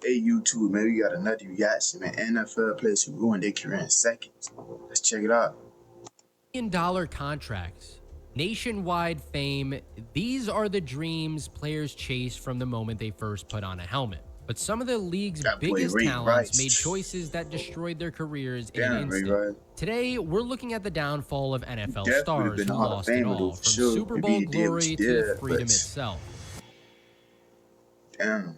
Hey, YouTube, man, we got another reaction, man. NFL players who ruined their career in seconds. Let's check it out. $1 million contracts, nationwide fame. These are the dreams players chase from the moment they first put on a helmet. But some of the league's That boy biggest Ray talents made Rice. choices that destroyed their careers in an Damn, Ray instant. Rice. Today, we're looking at the downfall of He NFL definitely would have stars been a who Hall of lost it Famer, though, all, for from sure. Super Maybe Bowl he did what he glory to did, freedom but itself. damn.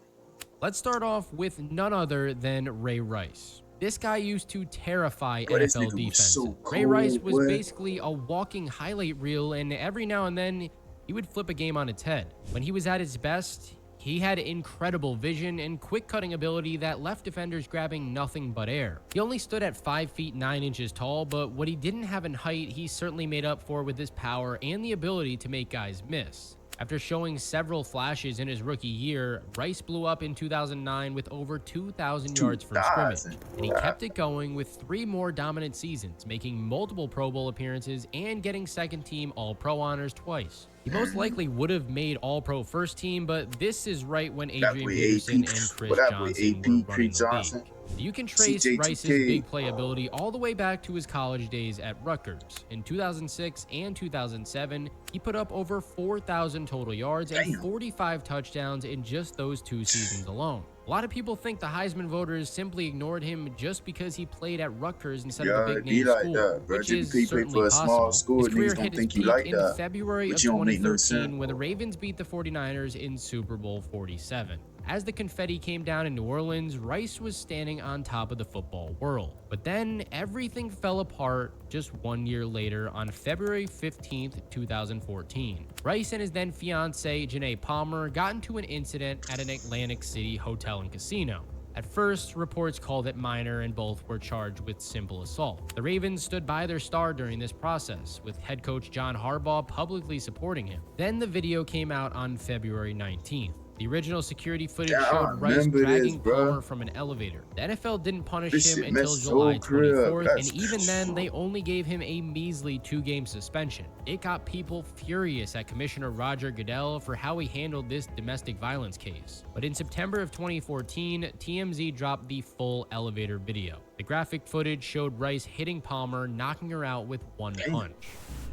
Let's start off with none other than Ray Rice. This guy used to terrify Boy, this NFL nigga was defenses. so Ray Rice cold, was boy. basically a walking highlight reel, and every now and then, he would flip a game on its head. When he was at his best, he had incredible vision and quick cutting ability that left defenders grabbing nothing but air. He only stood at 5 feet 9 inches tall, but what he didn't have in height, he certainly made up for with his power and the ability to make guys miss. After showing several flashes in his rookie year, Rice blew up in 2009 with over 2,000 yards from scrimmage, and he kept it going with 3 more dominant seasons, making multiple Pro Bowl appearances and getting second-team All-Pro honors twice. He most likely would have made All-Pro first team, but this is right when Adrian Peterson and Chris Johnson were running the league. You can trace Rice's big play ability all the way back to his college days at Rutgers. In 2006 and 2007, he put up over 4,000 total yards and 45 touchdowns in just those 2 seasons alone. A lot of people think the Heisman voters simply ignored him just because he played at Rutgers instead of a big-name school, which is certainly possible. His career hit its peak in February of 2013 when the Ravens beat the 49ers in Super Bowl 47. As the confetti came down in New Orleans, Rice was standing on top of the football world. But then everything fell apart just 1 year later on February 15th, 2014. Rice and his then fiancée, Janae Palmer, got into an incident at an Atlantic City hotel and casino. At first, reports called it minor and both were charged with simple assault. The Ravens stood by their star during this process, with head coach John Harbaugh publicly supporting him. Then the video came out on February 19th. The original security footage showed Rice dragging Palmer from an elevator. The NFL didn't punish him until July 24th, and even then, they only gave him a measly 2-game suspension. It got people furious at Commissioner Roger Goodell for how he handled this domestic violence case. But in September of 2014, TMZ dropped the full elevator video. The graphic footage showed Rice hitting Palmer, knocking her out with one punch.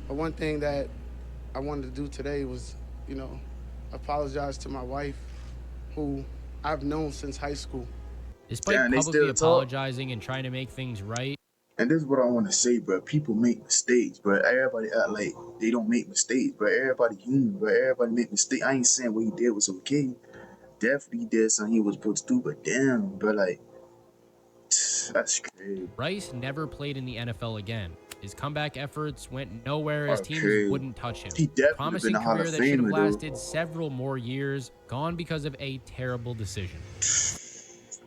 One thing that I wanted to do today was, apologize to my wife, who I've known since high school. Despite publicly apologizing and trying to make things right. And this is what I want to say, bro. People make mistakes, but everybody act like they don't make mistakes, but everybody human, but everybody make mistakes. I ain't saying what he did was okay. Definitely did something he was supposed to do, but damn, bro, like, that's crazy. Rice never played in the NFL again. His comeback efforts went nowhere as teams wouldn't touch him. He definitely promising been a Hall career of that should have Famer, lasted several more years, gone because of a terrible decision.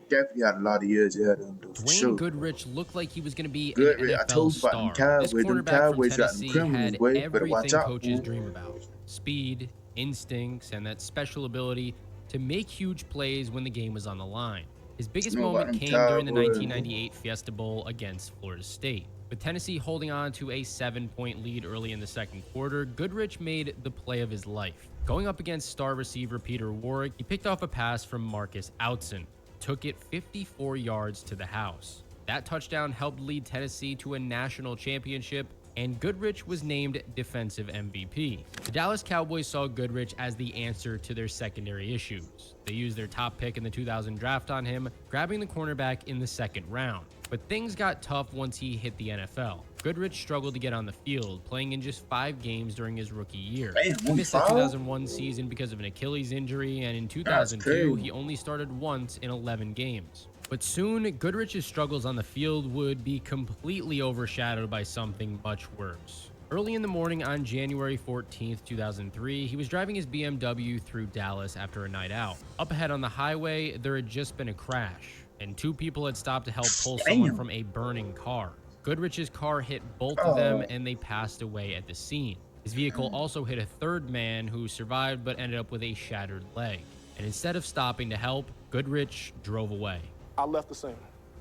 Definitely had a lot of years ahead of him, though. Dwayne Goodrich looked like he was going to be an NFL star. This cornerback from Tennessee had everything coaches dream about: speed, instincts, and that special ability to make huge plays when the game was on the line. His biggest moment came during the 1998 Fiesta Bowl against Florida State. With Tennessee holding on to a 7-point lead early in the second quarter, Goodrich made the play of his life. Going up against star receiver Peter Warrick, he picked off a pass from Marcus Outson, took it 54 yards to the house. That touchdown helped lead Tennessee to a national championship, and Goodrich was named Defensive MVP. The Dallas Cowboys saw Goodrich as the answer to their secondary issues. They used their top pick in the 2000 draft on him, grabbing the cornerback in the second round. But things got tough once he hit the NFL. Goodrich struggled to get on the field, playing in just 5 games during his rookie year. He missed the 2001 season because of an Achilles injury, and in 2002, he only started once in 11 games. But soon, Goodrich's struggles on the field would be completely overshadowed by something much worse. Early in the morning on January 14th, 2003, he was driving his BMW through Dallas after a night out. Up ahead on the highway, there had just been a crash, and 2 people had stopped to help pull someone from a burning car. Goodrich's car hit both of them, and they passed away at the scene. His vehicle also hit a third man who survived but ended up with a shattered leg. And instead of stopping to help, Goodrich drove away. I left the scene.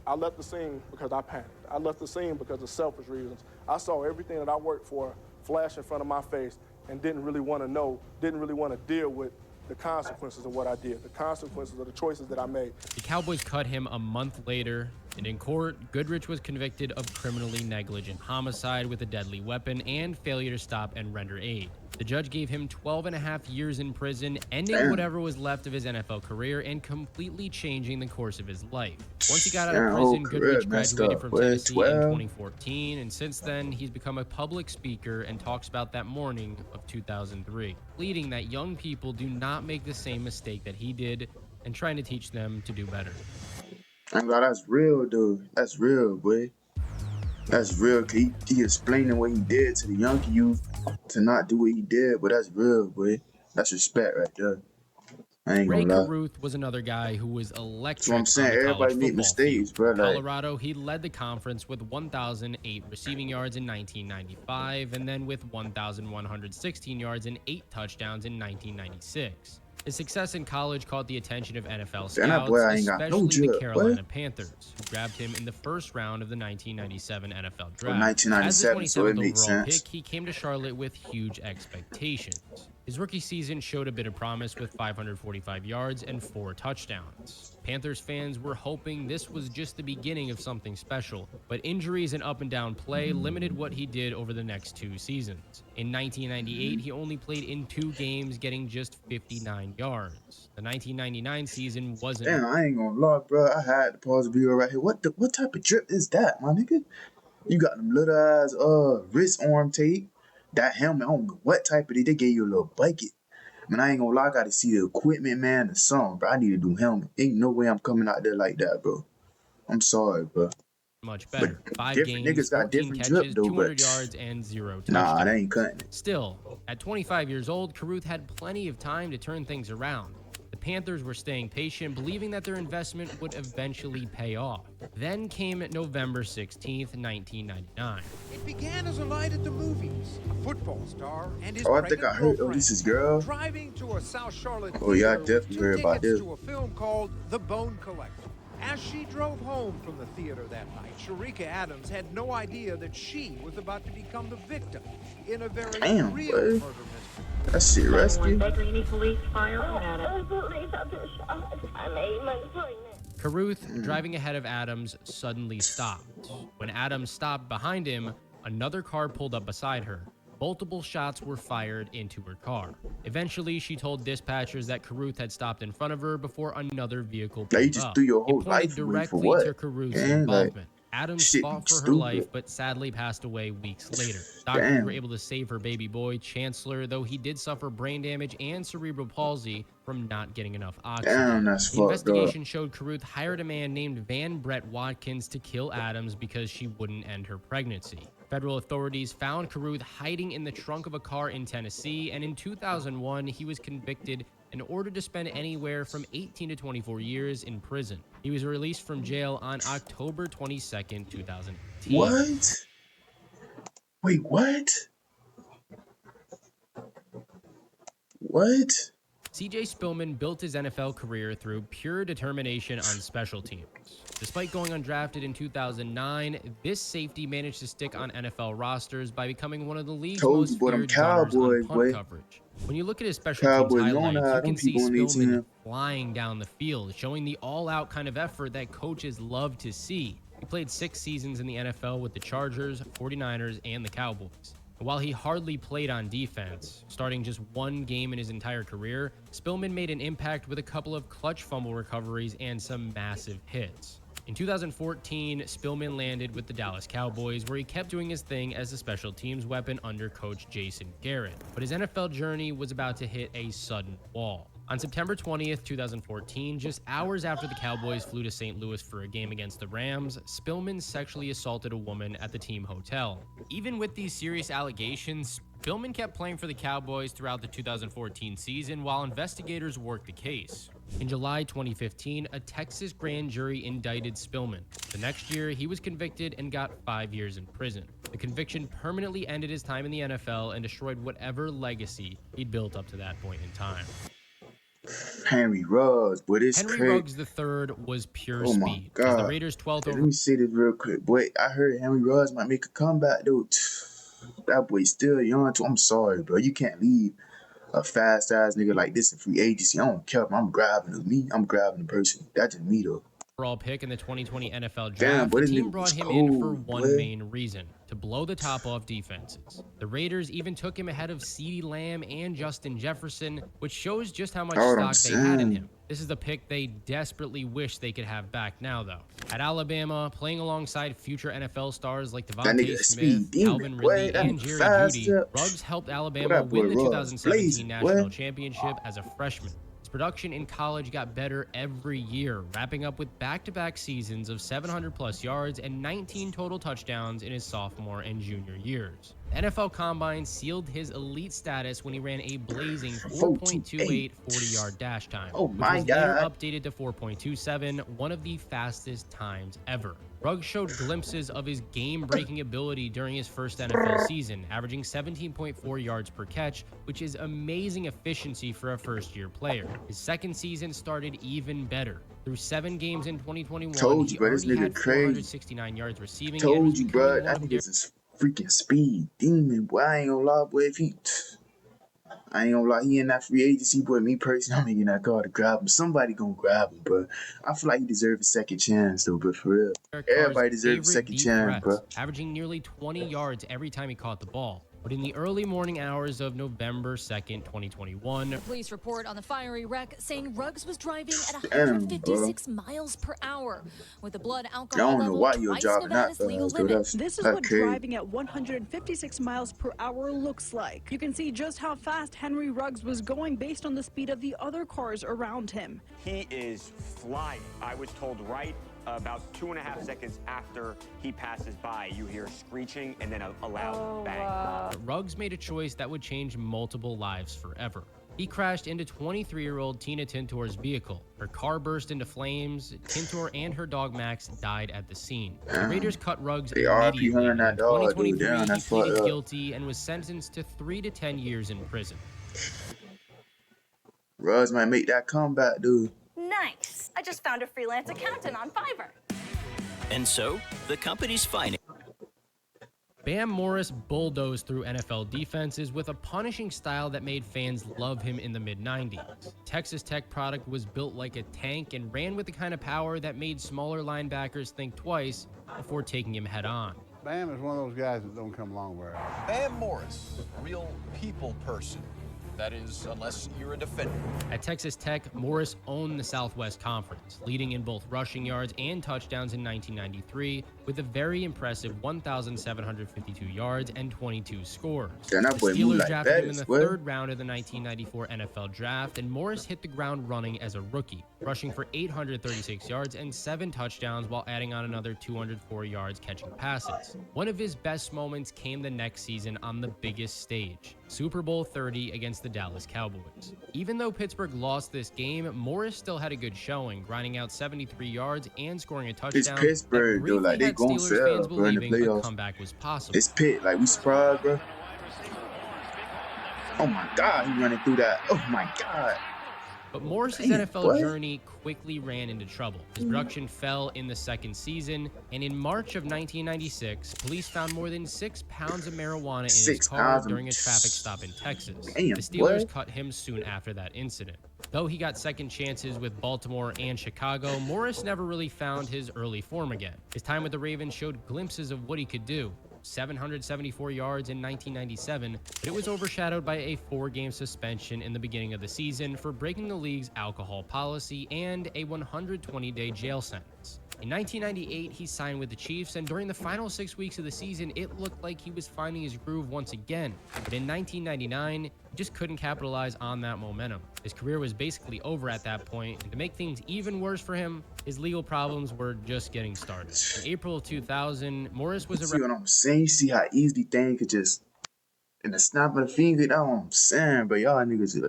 I left the scene because I panicked. I left the scene because of selfish reasons. I saw everything that I worked for flash in front of my face and didn't really want to know, didn't really want to deal with the consequences of what I did, the consequences of the choices that I made. The Cowboys cut him a month later, and in court, Goodrich was convicted of criminally negligent homicide with a deadly weapon and failure to stop and render aid. The judge gave him 12 and a half years in prison, ending Damn. whatever was left of his NFL career and completely changing the course of his life. Once he got out Damn, of whole prison, career Goodrich messed graduated up, from boy. Tennessee 12. in 2014, and since then, he's become a public speaker and talks about that morning of 2003, pleading that young people do not make the same mistake that he did and trying to teach them to do better. I'm like, that's real, dude. That's real, boy. That's real. He explaining what he did to the young youth to not do what he did, but that's real, boy. That's respect right there. I ain't Ray gonna lie. Caruth was another guy who was That's what I'm electric saying. on the college Everybody make football mistakes, field. bro. In Like, Colorado, he led the conference with 1,008 receiving yards in 1995, and then with 1,116 yards and 8 touchdowns in 1996. His success in college caught the attention of NFL damn, that boy scouts, ain't got no especially the drip, boy. Carolina Panthers, who grabbed him in the first round of the 1997 NFL Or draft. As the 1997, so it 27th makes overall sense. pick, he came to Charlotte with huge expectations. His rookie season showed a bit of promise with 545 yards and 4 touchdowns. Panthers fans were hoping this was just the beginning of something special, but injuries and up and down play limited what he did over the next 2 seasons. In 1998, he only played in 2 games, getting just 59 yards. The 1999 season wasn't. Damn, I ain't gonna lie, bro. I had to pause the video right here. What type of drip is that, my nigga? You got them little ass wrist arm tape. That helmet, I don't know what type of it. They gave you a little bucket. Man, I ain't gonna lie, I gotta see the equipment, man, or something, bro. I need to do helmet. Ain't no way I'm coming out there like that, bro. I'm sorry, bro. Much better. But 5 different games, niggas got 14 different catches, drip, though, 200 but yards, and 0 touchdowns. nah, that ain't cutting it. Still, at 25 years old, Caruth had plenty of time to turn things around. The Panthers were staying patient, believing that their investment would eventually pay off. Then came November 16th, 1999. It began as a night at the movies. A football star and his Oh, I think pregnant I heard. Oh, girlfriend this is girl. driving to a South Charlotte Oh, yeah, I theater with definitely 2 heard about tickets this. to a film called The Bone Collector. As she drove home from the theater that night, Sharika Adams had no idea that she was about to become the victim in a very Damn, real boy. murder mystery. That shit rescue. Any police file on it. Police have been shot. I'm 8 months pregnant. Caruth, driving ahead of Adams, suddenly stopped. When Adams stopped behind him, another car pulled up beside her. Multiple shots were fired into her car. Eventually, she told dispatchers that Caruth had stopped in front of her before another vehicle pulled Like, up. you just threw your whole It pointed life away for directly what? to Caruth's Man, like, involvement. Adams shit, fought for her stupid. life, but sadly passed away weeks later. Doctors Damn. were able to save her baby boy, Chancellor, though he did suffer brain damage and cerebral palsy from not getting enough oxygen. Damn, that's The fucked up. investigation showed Caruth hired a man named Van Brett Watkins to kill Adams because she wouldn't end her pregnancy. Federal authorities found Caruth hiding in the trunk of a car in Tennessee, and in 2001, he was convicted and ordered to spend anywhere from 18 to 24 years in prison. He was released from jail on October 22nd, 2018. What? Wait, what? What? CJ Spillman built his NFL career through pure determination on special teams. Despite going undrafted in 2009, this safety managed to stick on NFL rosters by becoming one of the league's Told most you, boy, them feared gunners on Cowboys, punt boy. coverage. When you look at his special Cowboys, teams you don't know highlights, how you them can see people on their Spillman team. flying down the field, showing the all-out kind of effort that coaches love to see. He played 6 seasons in the NFL with the Chargers, 49ers, and the Cowboys. While he hardly played on defense, starting just 1 game in his entire career, Spillman made an impact with a couple of clutch fumble recoveries and some massive hits. In 2014, Spillman landed with the Dallas Cowboys, where he kept doing his thing as a special teams weapon under coach Jason Garrett. But his NFL journey was about to hit a sudden wall. On September 20th, 2014, just hours after the Cowboys flew to St. Louis for a game against the Rams, Spillman sexually assaulted a woman at the team hotel. Even with these serious allegations, Spillman kept playing for the Cowboys throughout the 2014 season while investigators worked the case. In July 2015, a Texas grand jury indicted Spillman. The next year, he was convicted and got 5 years in prison. The conviction permanently ended his time in the NFL and destroyed whatever legacy he'd built up to that point in time. Henry Ruggs, boy, this Henry crazy. Ruggs III was pure Oh my speed. As the God. Raiders' 12th Hey, let overall me say this real quick, boy. I heard Henry Ruggs might make a comeback, dude. That boy still young too. I'm sorry, bro. You can't leave a fast ass nigga like this in free agency. I don't care if I'm grabbing me. I'm grabbing the person. That's just me though. Overall pick in the 2020 NFL Damn, Draft, boy, the this team nigga brought was him in for cold, one boy. main reason: to blow the top off defenses. The Raiders even took him ahead of CeeDee Lamb and Justin Jefferson, which shows just how much That's what I'm stock they had in saying. him. This is the pick they desperately wish they could have back now, though. At Alabama, playing alongside future NFL stars like That nigga Devontae a Smith, speed demon, Calvin boy. Ridley, That and nigga Jerry fast Jeudy, up. Ruggs helped Boy, Alabama that boy win the Ross 2017 blazing, National boy. Championship as a freshman. His production in college got better every year, wrapping up with back-to-back seasons of 700-plus yards and 19 total touchdowns in his sophomore and junior years. The NFL Combine sealed his elite status when he ran a blazing 4.28. 4.28 40-yard dash time, Oh which my was later God. updated to 4.27, one of the fastest times ever. Ruggs showed glimpses of his game-breaking ability during his first NFL season, averaging 17.4 yards per catch, which is amazing efficiency for a first-year player. His second season started even better. Through 7 games in 2021, Told you, he bro. This already nigga had crazy. 469 yards receiving and was Told you, bro. becoming one That of the nigga's a freaking speed demon, boy. I ain't gonna lie, boy. I ain't gonna lie, he in that free agency, boy. Me personally, I'm making that call to grab him. Somebody gonna grab him, bro. I feel like he deserves a second chance, though, but for real. Derek Carr's Everybody deserves a favorite second deep chance, bro. threats, averaging nearly 20 yards every time he caught the ball. But in the early morning hours of November 2nd, 2021, Police report on the fiery wreck saying Ruggs was driving at Damn, bro. 156 miles per hour with a blood I alcohol don't know level why you're twice driving that Nevada's legal fast, though. limit. This is That's what crazy. driving at 156 miles per hour looks like. You can see just how fast Henry Ruggs was going based on the speed of the other cars around him. He is flying. I was told right about 2.5 seconds after he passes by, you hear screeching and then a loud bang. Ruggs made a choice that would change multiple lives forever. He crashed into 23-year-old Tina Tintor's vehicle. Her car burst into flames. Tintor and her dog Max died at the scene. The Raiders cut Ruggs They RP immediately, her and and in that dog, dude. 2023, Damn, he that's pleaded fucked up. guilty and was sentenced to 3 to 10 years in prison. Ruggs might make that comeback, dude. Nice. I just found a freelance accountant on Fiverr. And so, the company's finance. Bam Morris bulldozed through NFL defenses with a punishing style that made fans love him in the mid-90s. Texas Tech product was built like a tank and ran with the kind of power that made smaller linebackers think twice before taking him head-on. Bam is one of those guys that don't come along very often. Bam Morris, real people person. That is, unless you're a defender. At Texas Tech, Morris owned the Southwest Conference, leading in both rushing yards and touchdowns in 1993 with a very impressive 1,752 yards and 22 scores. Damn, that The boy move Steelers like drafted him in Bettis, the boy. 3rd round of the 1994 NFL Draft, and Morris hit the ground running as a rookie, rushing for 836 yards and 7 touchdowns while adding on another 204 yards catching passes. One of his best moments came the next season on the biggest stage, Super Bowl 30 against the Dallas Cowboys. Even though Pittsburgh lost this game, Morris still had a good showing, grinding out 73 yards and scoring a touchdown. It's Pittsburgh, though. Like, they had gon' Steelers sell, fans bro, in the believing a playoffs. comeback was possible. It's Pitt. Like, we surprised, bro. Oh, my God. He running through that. Oh, my God. But Morris's Damn, NFL boy. journey quickly ran into trouble. His production fell in the second season, and in March of 1996, police found more than 6 pounds of marijuana in his 6 car pounds of- during a traffic stop in Texas. Damn, The Steelers boy. cut him soon after that incident. Though he got second chances with Baltimore and Chicago, Morris never really found his early form again. His time with the Ravens showed glimpses of what he could do. 774 yards in 1997, but it was overshadowed by a 4-game suspension in the beginning of the season for breaking the league's alcohol policy and a 120-day jail sentence. In 1998, he signed with the Chiefs, and during the final 6 weeks of the season, it looked like he was finding his groove once again. But in 1999, he just couldn't capitalize on that momentum. His career was basically over at that point, and to make things even worse for him, his legal problems were just getting started. In April of 2000, Morris was See what I'm saying? You see how easy things could just, in the snap of the finger, that's what I'm saying, bro. Y'all niggas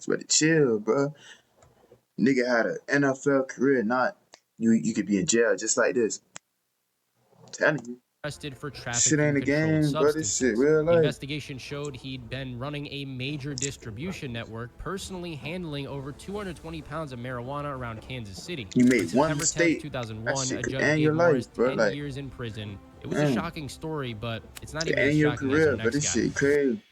better chill, bro. Nigga had an NFL career, not you could be in jail just like this. I'm telling you. arrested for Shit trafficking ain't a controlled game, bro. This substances. shit real The life. investigation showed he'd been running a major distribution network, personally handling over 220 pounds of marijuana around Kansas City. You made On one September 10th, mistake, 2001, that shit a could judge end gave your Morris life, bro. 10 Like, years in prison. It was a damn. shocking story, but it's not Could even end as your shocking as our career, but next this guy. shit crazy.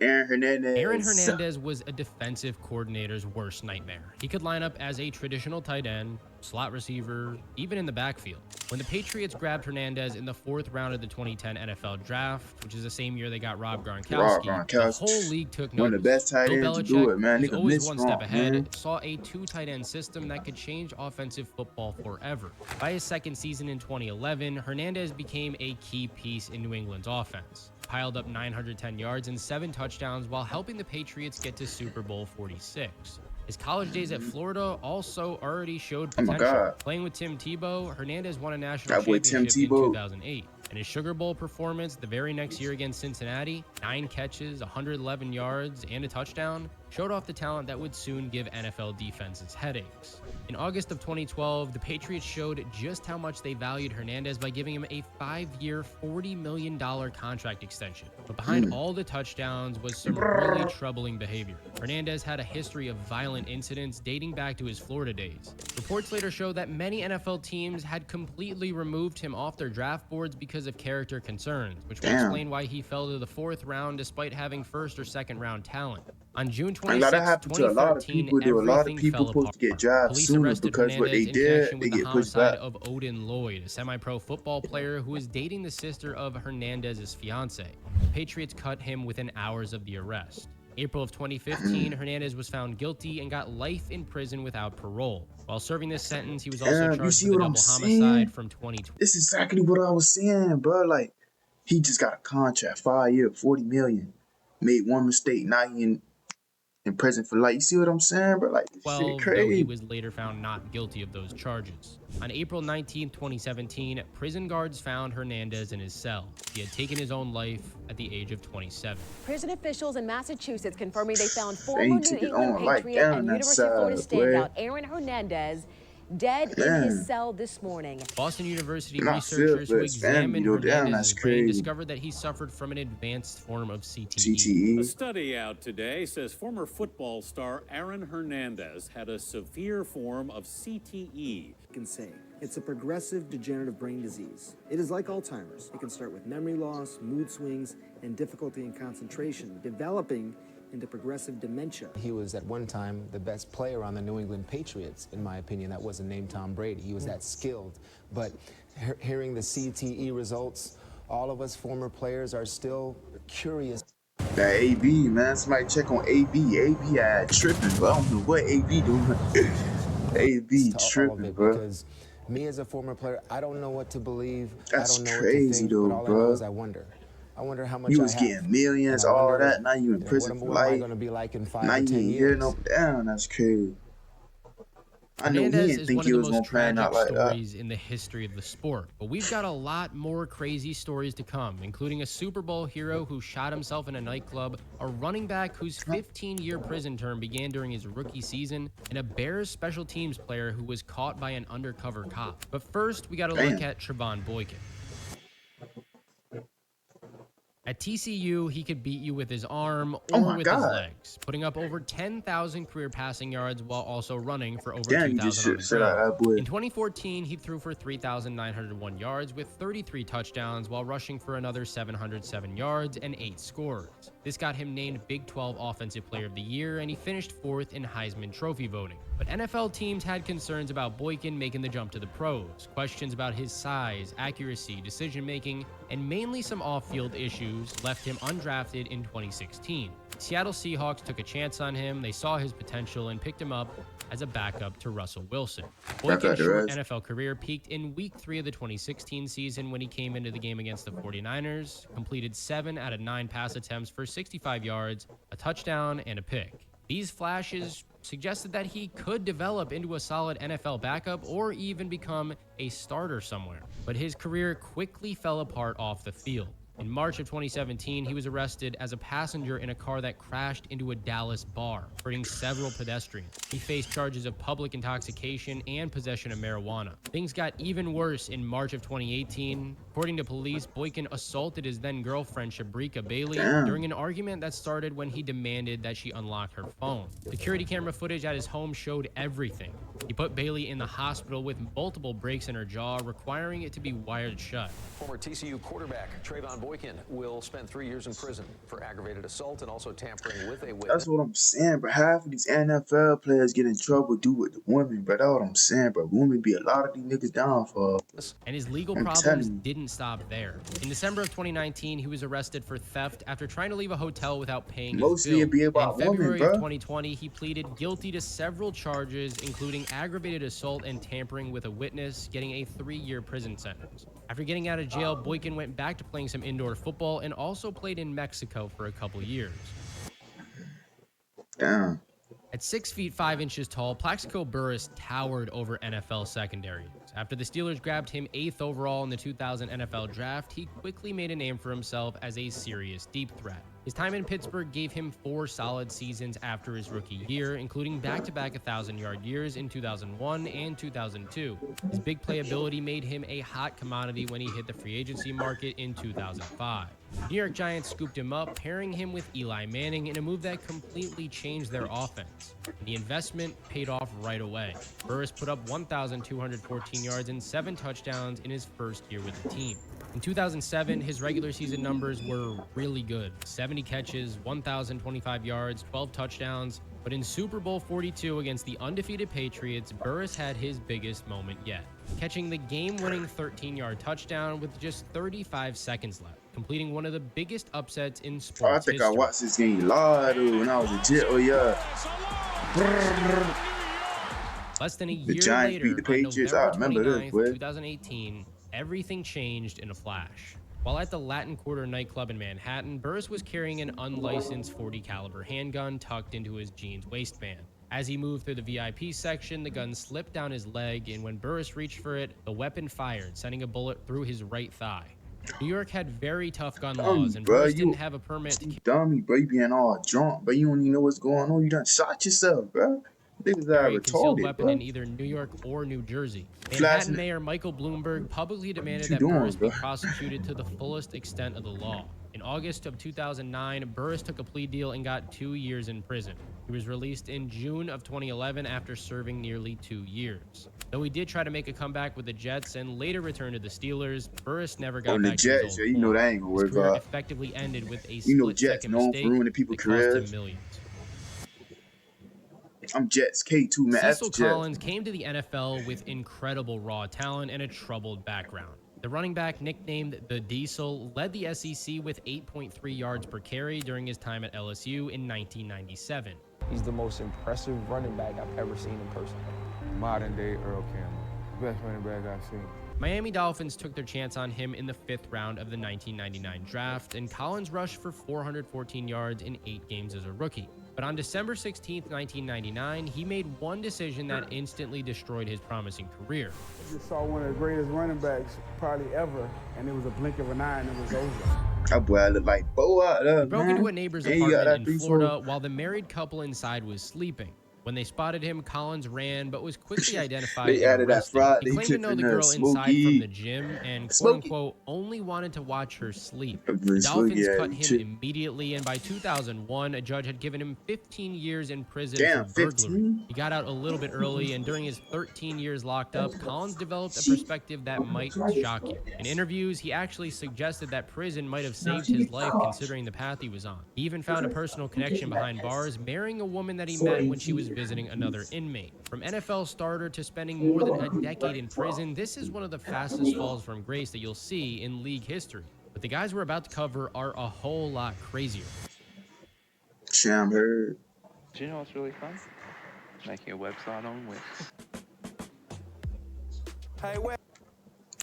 Aaron Hernandez. Aaron Hernandez was a defensive coordinator's worst nightmare. He could line up as a traditional tight end, slot receiver, even in the backfield. When the Patriots grabbed Hernandez in the 4th round of the 2010 NFL Draft, which is the same year they got Rob Gronkowski, the whole league took notice. One of the best tight Bill ends to do Belichick, it, man. who's Nigga always missed one step Gronk, ahead, man. saw a 2 tight end system that could change offensive football forever. By his 2nd season in 2011, Hernandez became a key piece in New England's offense. Piled up 910 yards and 7 touchdowns while helping the Patriots get to Super Bowl 46. His college days at Florida also already showed potential. Playing with Tim Tebow, Hernandez won a national championship in 2008. And his Sugar Bowl performance the very next year against Cincinnati, 9 catches, 111 yards, and a touchdown, showed off the talent that would soon give NFL defenses headaches. In August of 2012, the Patriots showed just how much they valued Hernandez by giving him a 5-year, $40 million contract extension. But behind all the touchdowns was some really troubling behavior. Hernandez had a history of violent incidents dating back to his Florida days. Reports later show that many NFL teams had completely removed him off their draft boards because of character concerns, which will explain why he fell to the 4th round despite having 1st or 2nd round talent. On June 26, 2013, everything fell apart. Police arrested Hernandez in connection with the homicide of Odin Lloyd, a semi-pro football player who was dating the sister of Hernandez's fiance. The Patriots cut him within hours of the arrest. April of 2015, Hernandez was found guilty and got life in prison without parole. While serving this sentence, he was also charged with a double homicide from 2020. This is exactly what I was saying, bro. Like, he just got a contract, 5 years, $40 million. Made one mistake, now he in prison for life. You see what I'm saying, bro? Like, this shit crazy. Though he was later found not guilty of those charges. On April 19, 2017, prison guards found Hernandez in his cell. He had taken his own life at the age of 27. Prison officials in Massachusetts confirming they found former New England Patriot and University of Florida standout Aaron Hernandez dead in his cell this morning. Boston University researchers who examined Hernandez's brain discovered that he suffered from an advanced form of CTE. A study out today says former football star Aaron Hernandez had a severe form of CTE. Can say it's a progressive degenerative brain disease. It is like Alzheimer's. It can start with memory loss, mood swings, and difficulty in concentration, developing into progressive dementia. He was at one time the best player on the New England Patriots, in my opinion. That wasn't named Tom Brady. He was that skilled. But hearing the CTE results, all of us former players are still curious. That AB, man. Somebody check on AB. AB tripping, but I don't know what AB doing. AB tripping, bro. Because me as a former player, I don't know what to believe. That's I don't know crazy, what to think, though, but all bro. I know is I wonder how much you was getting millions, all that. Now you in prison for life. What am I going to be like in 5 now or 10 you ain't years? hearing no down. That's crazy. I know he didn't think he was gonna plan out like that. Stories in the history of the sport, but we've got a lot more crazy stories to come, including a Super Bowl hero who shot himself in a nightclub, a running back whose 15-year prison term began during his rookie season, and a Bears special teams player who was caught by an undercover cop. But first, we got to look at Trevon Boykin. At TCU, he could beat you with his arm or with his legs, putting up over 10,000 career passing yards while also running for over 2,000 on the ground. In 2014, he threw for 3,901 yards with 33 touchdowns while rushing for another 707 yards and 8 scores. This got him named Big 12 Offensive Player of the Year, and he finished 4th in Heisman Trophy voting. But NFL teams had concerns about Boykin making the jump to the pros, questions about his size, accuracy, decision-making, and mainly some off-field issues left him undrafted in 2016. Seattle Seahawks took a chance on him, they saw his potential, and picked him up as a backup to Russell Wilson. Boykin's short NFL career peaked in Week 3 of the 2016 season when he came into the game against the 49ers, completed 7 out of 9 pass attempts for 65 yards, a touchdown, and a pick. These flashes suggested that he could develop into a solid NFL backup or even become a starter somewhere. But his career quickly fell apart off the field. In March of 2017, he was arrested as a passenger in a car that crashed into a Dallas bar, hurting several pedestrians. He faced charges of public intoxication and possession of marijuana. Things got even worse in March of 2018. According to police, Boykin assaulted his then-girlfriend, Shabrika Bailey, during an argument that started when he demanded that she unlock her phone. Security camera footage at his home showed everything. He put Bailey in the hospital with multiple breaks in her jaw, requiring it to be wired shut. Former TCU quarterback Trevon Boykin Boykin will spend 3 years in prison for aggravated assault and also tampering with a witness. That's what I'm saying, bro. Half of these NFL players get in trouble due with the women, bro. That's what I'm saying, bro. Women be a lot of these niggas down for. And his legal I'm problems telling you. didn't stop there. In December of 2019, he was arrested for theft after trying to leave a hotel without paying his Mostly bill. it be And about in February women, of bro. 2020, he pleaded guilty to several charges, including aggravated assault and tampering with a witness, getting a 3-year prison sentence. After getting out of jail, Boykin went back to playing some indoor football and also played in Mexico for a couple years. Damn. At 6 feet 5 inches tall, Plaxico Burress towered over NFL secondaries. After the Steelers grabbed him 8th overall in the 2000 NFL Draft, he quickly made a name for himself as a serious deep threat. His time in Pittsburgh gave him 4 solid seasons after his rookie year, including back-to-back 1,000-yard years in 2001 and 2002. His big playability made him a hot commodity when he hit the free agency market in 2005. New York Giants scooped him up, pairing him with Eli Manning in a move that completely changed their offense. The investment paid off right away. Burress put up 1,214 yards and 7 touchdowns in his first year with the team. In 2007, his regular season numbers were really good. 70 catches, 1,025 yards, 12 touchdowns. But in Super Bowl 42 against the undefeated Patriots, Burress had his biggest moment yet, catching the game-winning 13-yard touchdown with just 35 seconds left, completing one of the biggest upsets in sports I think history. I watched this game live though, when I was a Jet. Oh yeah. Less than a The year Giants later, beat the Patriots. on I November remember this, 29th, boy. 2018, everything changed in a flash. While at the Latin Quarter nightclub in Manhattan, Burress was carrying an unlicensed .40 caliber handgun tucked into his jeans waistband. As he moved through the VIP section, the gun slipped down his leg, and when Burress reached for it, the weapon fired, sending a bullet through his right thigh. New York had very tough gun laws, and Burress didn't have a permit to Dummy, bro. You being all drunk, but you don't even know what's going on. You done shot yourself, bro. Niggas are carry a concealed retarded, weapon bro. in either New York or New Jersey. Flashing Manhattan it. Mayor Michael Bloomberg publicly demanded What you that doing, Burress be bro? prosecuted to the fullest extent of the law. In August of 2009, Burress took a plea deal and got 2 years in prison. He was released in June of 2011 after serving nearly 2 years. Though he did try to make a comeback with the Jets and later return to the Steelers, Burress never got On the back to his Jets, old yeah, you know form. that ain't gonna His work career out. effectively ended with a You know Jets split-second known for mistake ruining people's that cost him careers. millions. I'm Jets K2, man. F Cecil Jets. Collins came to the NFL with incredible raw talent and a troubled background. The running back, nicknamed the Diesel, led the SEC with 8.3 yards per carry during his time at LSU in 1997. He's the most impressive running back I've ever seen in person. Modern day Earl Campbell. Best running back I've seen. Miami Dolphins took their chance on him in the 5th round of the 1999 draft, and Collins rushed for 414 yards in 8 games as a rookie. But on December 16, 1999, he made one decision that instantly destroyed his promising career. I just saw one of the greatest running backs probably ever, and it was a blink of an eye and it was over. That boy look like Bo out there, He broke man. into a neighbor's And you got apartment that in 3-4. Florida while the married couple inside was sleeping. When they spotted him, Collins ran, but was quickly identified They and added that arrested. Friday He claimed to clip know in the there, girl inside Smokey. from the gym and, Smokey. quote-unquote, only wanted to watch her sleep. Very The Dolphins Smokey, cut yeah, him shit. immediately, and by 2001, a judge had given him 15 years in prison Damn, for burglary. 15? He got out a little bit early, and during his 13 years locked up, Collins developed a perspective that might shock you. In interviews, he actually suggested that prison might have saved his life considering the path he was on. He even found a personal connection behind bars, marrying a woman that he met when she was visiting another inmate. From NFL starter to spending more than a decade in prison, this is one of the fastest falls from grace that you'll see in league history. But the guys we're about to cover are a whole lot crazier. Sham heard. Do you know what's really fun? Making a website on Wix. Hey, wait.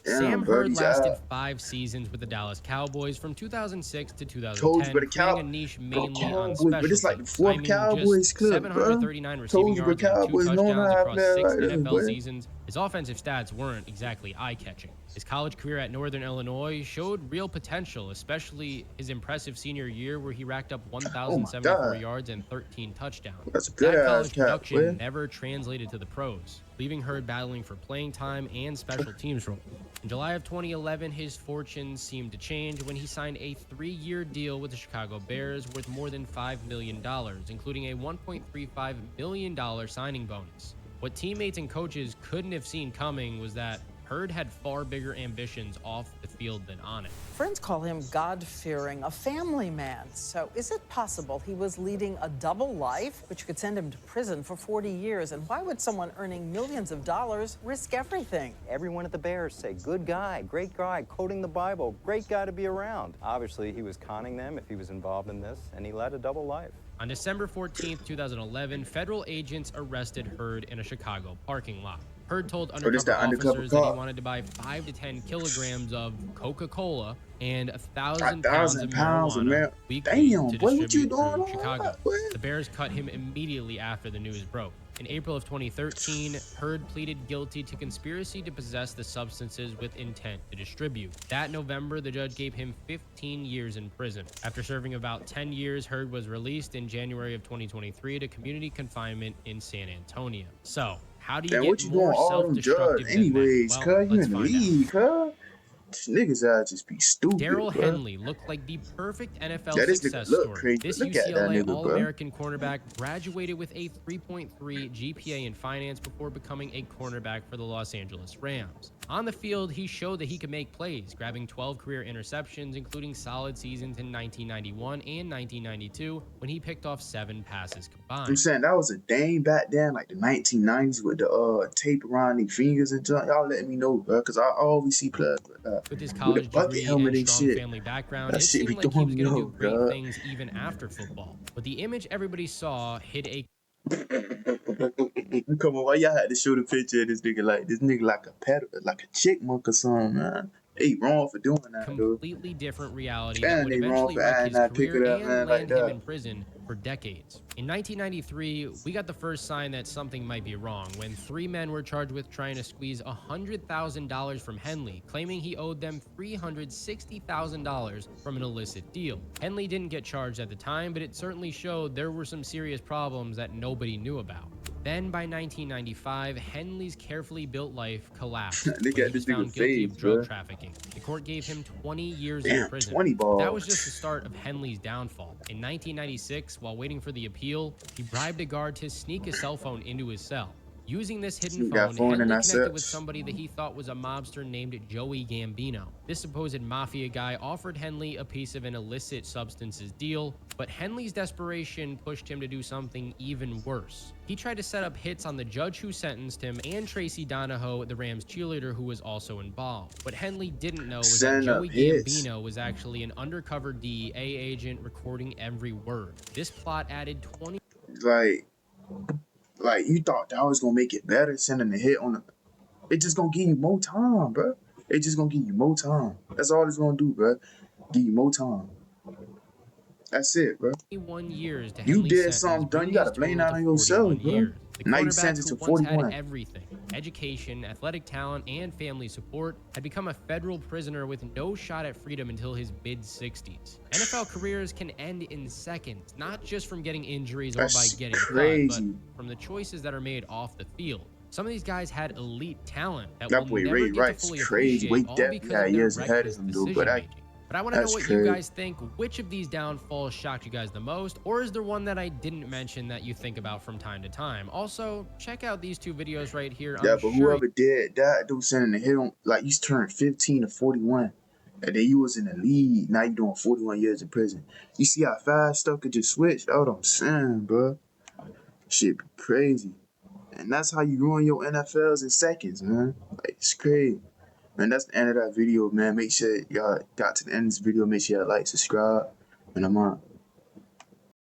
Sam Damn, bro, Hurd these lasted out. 5 seasons with the Dallas Cowboys from 2006 to Told you, 2010, but the creating a niche mainly on Cowboys, but it's special like the teams. fourth I mean, Cowboys just clip, bro. 739 receiving Told you, but yards and 2 Cowboys know touchdowns how to across play 6 like this, NFL boy. seasons. His offensive stats weren't exactly eye-catching. His college career at Northern Illinois showed real potential, especially his impressive senior year where he racked up 1,074 God. yards and 13 touchdowns. That's a good That ass college cat, production boy. never translated to the pros, leaving Hurd battling for playing time and special teams role. In July of 2011, his fortunes seemed to change when he signed a 3-year deal with the Chicago Bears worth more than $5 million, including a $1.35 million signing bonus. What teammates and coaches couldn't have seen coming was that Hurd had far bigger ambitions off the field than on it. Friends call him God-fearing, a family man. So is it possible he was leading a double life, which could send him to prison for 40 years? And why would someone earning millions of dollars risk everything? Everyone at the Bears say, good guy, great guy, quoting the Bible, great guy to be around. Obviously, he was conning them if he was involved in this, and he led a double life. On December 14th, 2011, federal agents arrested Hurd in a Chicago parking lot. Hurd told undercover officers that he wanted to buy 5 to 10 kilograms of Coca-Cola and 1,000 pounds of marijuana weekly to distribute through Chicago. The Bears cut him immediately after the news broke. In April of 2013, Hurd pleaded guilty to conspiracy to possess the substances with intent to distribute. That November, the judge gave him 15 years in prison. After serving about 10 years, Hurd was released in January of 2023 to community confinement in San Antonio. So, how do you get more self-destructive than that? Well, let's find out. Niggas just be stupid. Darrell Henley looked like the perfect NFL success story. This UCLA All-American cornerback graduated with a 3.3 GPA in finance before becoming a cornerback for the Los Angeles Rams. On the field, he showed that he could make plays, grabbing 12 career interceptions, including solid seasons in 1991 and 1992 when he picked off 7 passes combined. I'm saying that was a dang back then, like the 1990s with the tape around their fingers and junk. Y'all letting me know, bro, because I always see players with his college degree and strong family background, it seemed like he was going to do great things even after football. But the image everybody saw hid a... Come on, why y'all had to show the picture of this nigga like a pet, like a chickmunk or something, man? They wrong for doing that, completely different reality that would eventually wreck his career and land him in prison for decades. In 1993, we got the first sign that something might be wrong when 3 men were charged with trying to squeeze $100,000 from Henley, claiming he owed them $360,000 from an illicit deal. Henley didn't get charged at the time, but it certainly showed there were some serious problems that nobody knew about. Then by 1995, Henley's carefully built life collapsed when he was found guilty of drug trafficking. The court gave him 20 years in prison. 20 balls. That was just the start of Henley's downfall. In 1996, while waiting for the appeal, he bribed a guard to sneak a cell phone into his cell. Using this hidden phone, Henley connected with somebody that he thought was a mobster named Joey Gambino. This supposed mafia guy offered Henley a piece of an illicit substances deal, but Henley's desperation pushed him to do something even worse. He tried to set up hits on the judge who sentenced him and Tracy Donahoe, the Rams cheerleader who was also involved. What Henley didn't know was that Joey Gambino was actually an undercover DEA agent recording every word. This plot added 20... Like, you thought that was gonna make it better, sending a hit on it just gonna give you more time, bro. It just gonna give you more time. That's all it's gonna do, bro. Give you more time. That's it, bro. 21 years to you did something done. You gotta blame that on yourself, bro. Now you sentenced to 41. Had everything: education, athletic talent, and family support. Had become a federal prisoner with no shot at freedom until his mid-60s. NFL careers can end in seconds, not just from getting injuries or by getting caught, but from the choices that are made off the field. Some of these guys had elite talent that will never get to fully appreciate, all because of their reckless decision-making. But I want to know what you guys think. Which of these downfalls shocked you guys the most? Or is there one that I didn't mention that you think about from time to time? Also, check out these 2 videos right here. Yeah, but whoever did that, dude sending the hit on, like, you turned 15 to 41. And then you was in the league. Now you doing 41 years in prison. You see how fast stuff could just switch? That's what I'm saying, bro. Shit be crazy. And that's how you ruin your NFLs in seconds, man. Like, it's crazy. Man, that's the end of that video, man. Make sure y'all got to the end of this video. Make sure y'all like, subscribe, and I'm out.